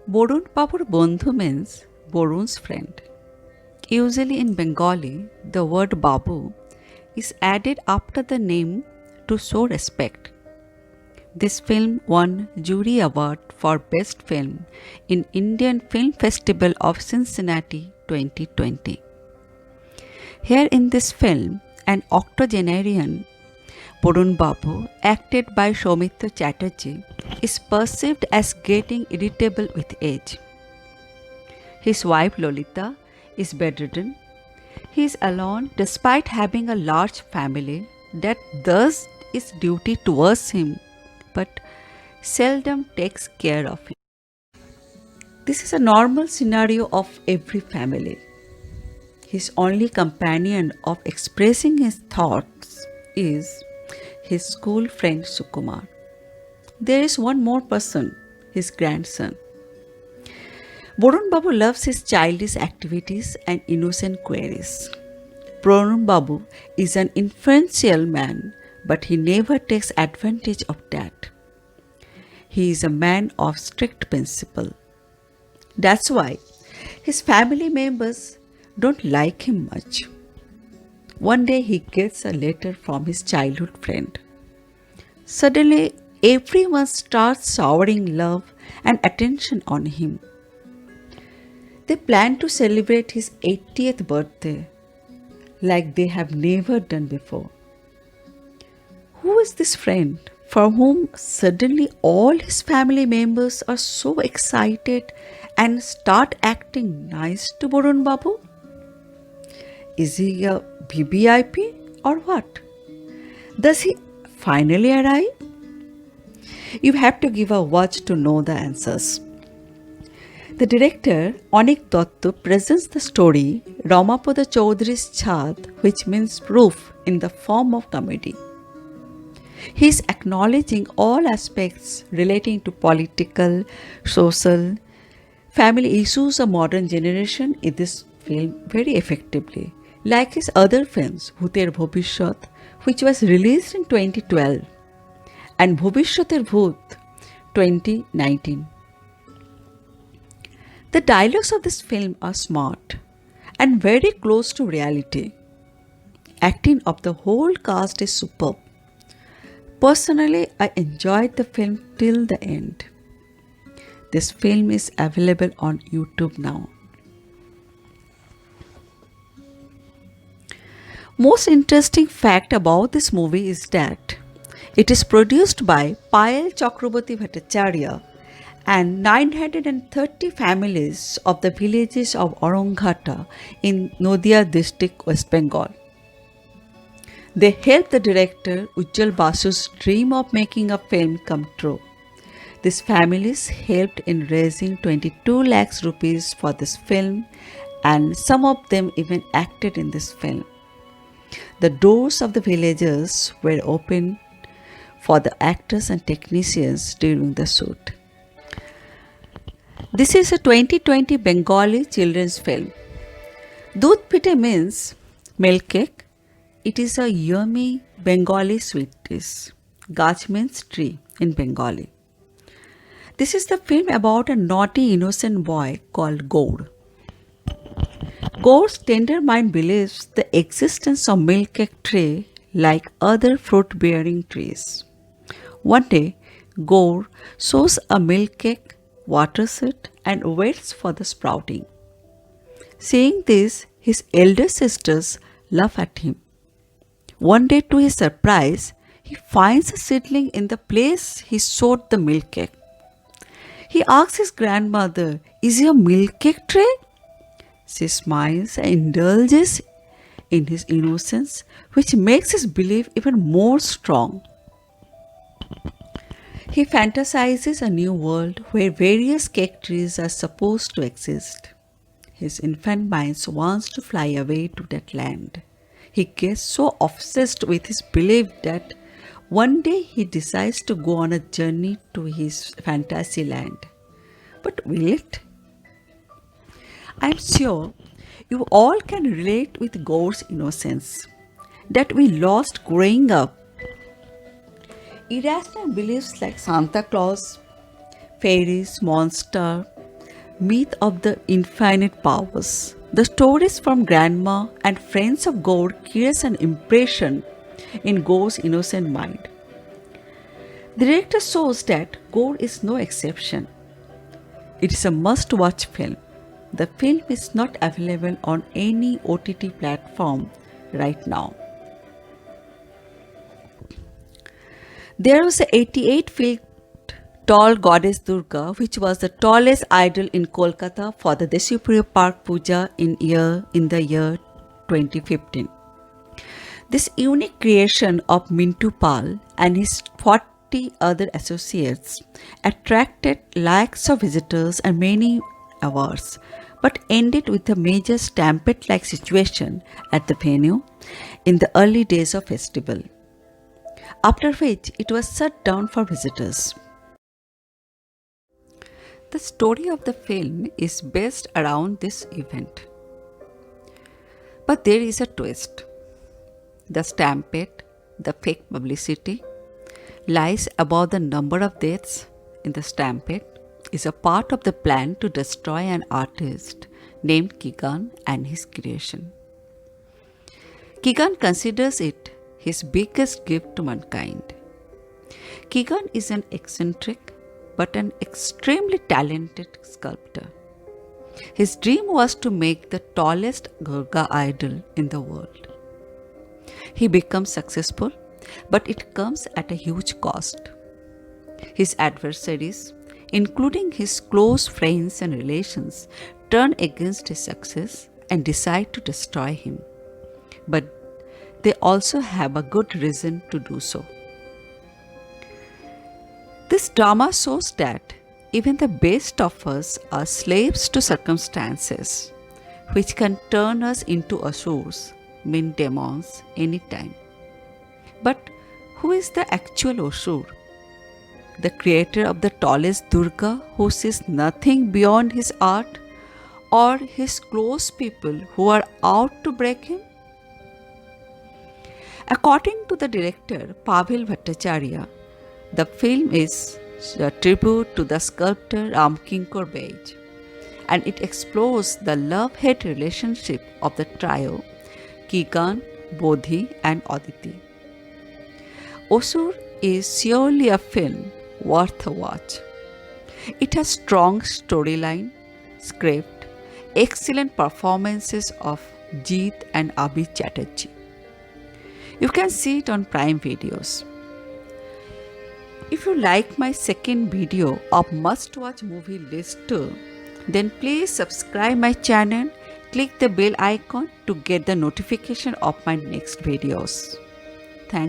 Borun Babur Bondhu means Borun's friend. Usually in Bengali, the word Babu is added after the name to show respect. This film won Jury Award for Best Film in Indian Film Festival of Cincinnati 2020. Here in this film, an octogenarian Borun Babu, acted by Soumitra Chatterjee, is perceived as getting irritable with age. His wife Lolita is bedridden. He is alone despite having a large family that does its duty towards him but seldom takes care of him. This is a normal scenario of every family. His only companion of expressing his thoughts is his school friend Sukumar. There is one more person, his grandson. Borun Babu loves his childish activities and innocent queries. Borun Babu is an influential man, but he never takes advantage of that. He is a man of strict principle. That's why his family members don't like him much. One day he gets a letter from his childhood friend. Suddenly, everyone starts showering love and attention on him. They plan to celebrate his 80th birthday like they have never done before. Who is this friend for whom suddenly all his family members are so excited and start acting nice to Borun Babu? Is he a VVIP or what? Does he finally arrive? You have to give a watch to know the answers. The director Onik Dotto presents the story Ramapada Chaudhary's Chhat, which means roof, in the form of comedy. He is acknowledging all aspects relating to political, social, family issues of modern generation in this film very effectively. Like his other films, Bhuter Bhovishyat, which was released in 2012, and Bhovishyater Bhut 2019. The dialogues of this film are smart and very close to reality. Acting of the whole cast is superb. Personally, I enjoyed the film till the end. This film is available on YouTube now. Most interesting fact about this movie is that it is produced by Payal Chakraborty Bhattacharya and 930 families of the villages of Oranghata in Nodia district, West Bengal. They helped the director Ujjwal Basu's dream of making a film come true. These families helped in raising 22 lakhs rupees for this film, and some of them even acted in this film. The doors of the villages were open for the actors and technicians during the shoot. This is a 2020 Bengali children's film. Doodh pite means milk cake. It is a yummy Bengali sweet dish. Gach means tree in Bengali. This is the film about a naughty innocent boy called Gaur. Gaur's tender mind believes the existence of milk cake tree like other fruit bearing trees. One day, Gaur sows a milk cake, waters it, and waits for the sprouting. Seeing this, his elder sisters laugh at him. One day, to his surprise, he finds a seedling in the place he sowed the milk cake. He asks his grandmother, "Is he a milk cake tray?" She smiles and indulges in his innocence, which makes his belief even more strong. He fantasizes a new world where various cake trees are supposed to exist. His infant mind wants to fly away to that land. He gets so obsessed with his belief that one day he decides to go on a journey to his fantasy land. But will it? I am sure you all can relate with Gaur's innocence that we lost growing up. Irrational beliefs like Santa Claus, fairies, monster, Myth of the Infinite Powers. The stories from grandma and friends of Gaur creates an impression in Gaur's innocent mind. The director shows that Gaur is no exception. It is a must watch film. The film is not available on any OTT platform right now. There was a 88 feet tall goddess Durga, which was the tallest idol in Kolkata for the Deshipuria Park Puja in the year 2015. This unique creation of Mintu Pal and his 40 other associates attracted lakhs of visitors and many awards, but ended with a major stampede-like situation at the venue in the early days of festival, after which it was shut down for visitors. The story of the film is based around this event. But there is a twist. The stampede, the fake publicity, lies about the number of deaths in the stampede is a part of the plan to destroy an artist named Kigan and his creation. Kigan considers it his biggest gift to mankind. Kigan is an eccentric but an extremely talented sculptor. His dream was to make the tallest Durga idol in the world. He becomes successful, but it comes at a huge cost. His adversaries, including his close friends and relations, turn against his success and decide to destroy him. But they also have a good reason to do so. This drama shows that even the best of us are slaves to circumstances, which can turn us into asurs, mean demons, anytime. But who is the actual asur? The creator of the tallest Durga who sees nothing beyond his art, or his close people who are out to break him? According to the director Pavel Bhattacharya, the film is a tribute to the sculptor Ramkinkar Baij, and it explores the love-hate relationship of the trio Kigan, Bodhi and Aditi. Asur is surely a film worth a watch. It has strong storyline, script, excellent performances of Jeet and Abhi Chatterjee. You can see it on Prime Videos. If you like my second video of must-watch movie list too, then please subscribe my channel, click the bell icon to get the notification of my next videos.